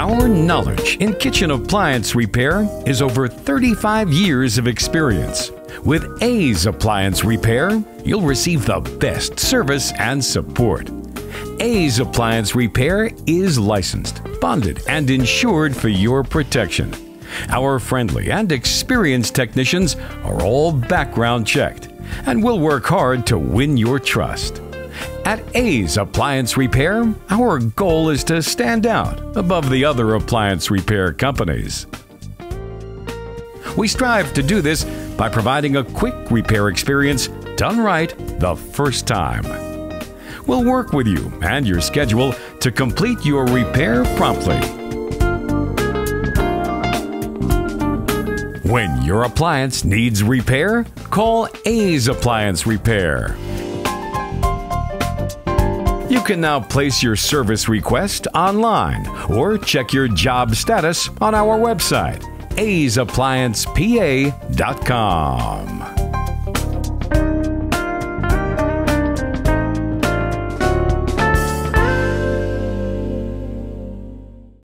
Our knowledge in kitchen appliance repair is over 35 years of experience. With A's Appliance Repair, you'll receive the best service and support. A's Appliance Repair is licensed, bonded, and insured for your protection. Our friendly and experienced technicians are all background checked and will work hard to win your trust. At A's Appliance Repair, our goal is to stand out above the other appliance repair companies. We strive to do this by providing a quick repair experience done right the first time. We'll work with you and your schedule to complete your repair promptly. When your appliance needs repair, call A's Appliance Repair. You can now place your service request online or check your job status on our website, azappliancepa.com.